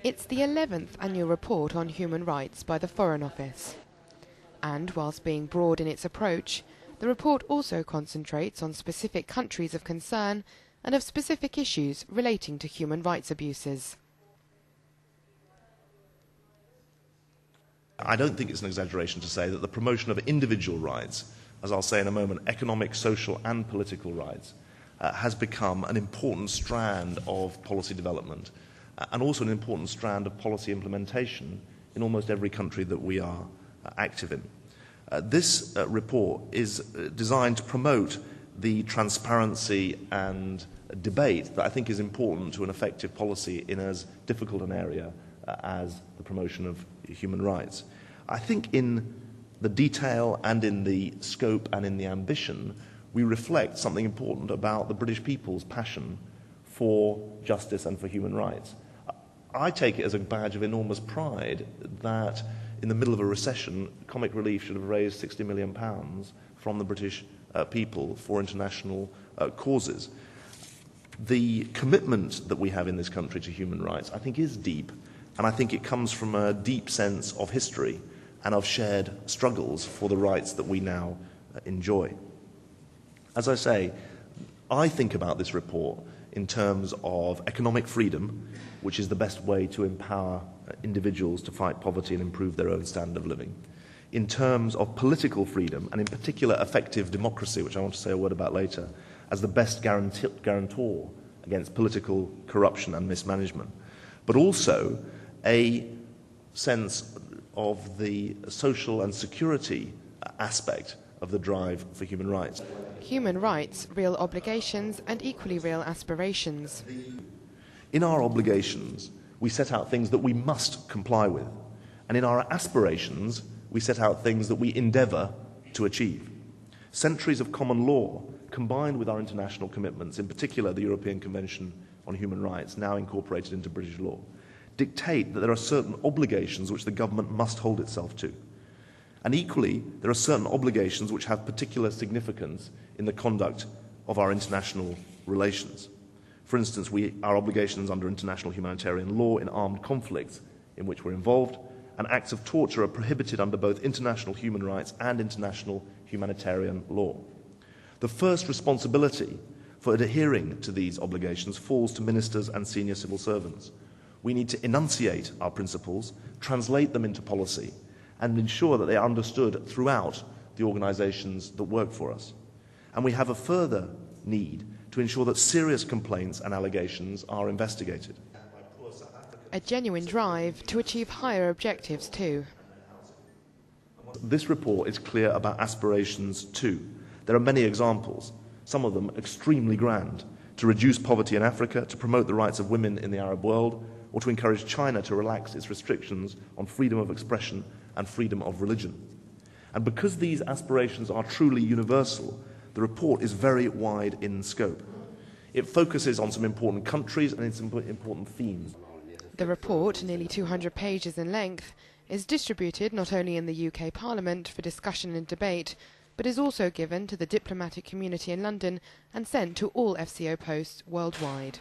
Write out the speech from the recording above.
It's the 11th annual report on human rights by the Foreign Office. And whilst being broad in its approach, the report also concentrates on specific countries of concern and of specific issues relating to human rights abuses. I don't think it's an exaggeration to say that the promotion of individual rights, as I'll say in a moment, economic, social and political rights, has become an important strand of policy development and also an important strand of policy implementation in almost every country that we are active in. This report is designed to promote the transparency and debate that I think is important to an effective policy in as difficult an area as the promotion of human rights. I think in the detail and in the scope and in the ambition, we reflect something important about the British people's passion for justice and for human rights. I take it as a badge of enormous pride that in the middle of a recession, Comic Relief should have raised £60 million from the British people for international causes. The commitment that we have in this country to human rights, I think, is deep, and I think it comes from a deep sense of history and of shared struggles for the rights that we now enjoy. As I say, I think about this report in terms of economic freedom, which is the best way to empower individuals to fight poverty and improve their own standard of living. In terms of political freedom, and in particular effective democracy, which I want to say a word about later, as the best guarantor against political corruption and mismanagement. But also a sense of the social and security aspect of the drive for human rights. Human rights, real obligations and equally real aspirations. In our obligations, we set out things that we must comply with. And in our aspirations, we set out things that we endeavour to achieve. Centuries of common law, combined with our international commitments, in particular the European Convention on Human Rights, now incorporated into British law, dictate that there are certain obligations which the government must hold itself to. And equally, there are certain obligations which have particular significance in the conduct of our international relations. For instance, our obligations under international humanitarian law in armed conflicts in which we're involved, and acts of torture are prohibited under both international human rights and international humanitarian law. The first responsibility for adhering to these obligations falls to ministers and senior civil servants. We need to enunciate our principles, translate them into policy, and ensure that they are understood throughout the organisations that work for us. And we have a further need to ensure that serious complaints and allegations are investigated. A genuine drive to achieve higher objectives too. This report is clear about aspirations too. There are many examples, some of them extremely grand, to reduce poverty in Africa, to promote the rights of women in the Arab world, or to encourage China to relax its restrictions on freedom of expression and freedom of religion. And because these aspirations are truly universal, the report is very wide in scope. It focuses on some important countries and some important themes. The report, nearly 200 pages in length, is distributed not only in the UK Parliament for discussion and debate, but is also given to the diplomatic community in London and sent to all FCO posts worldwide.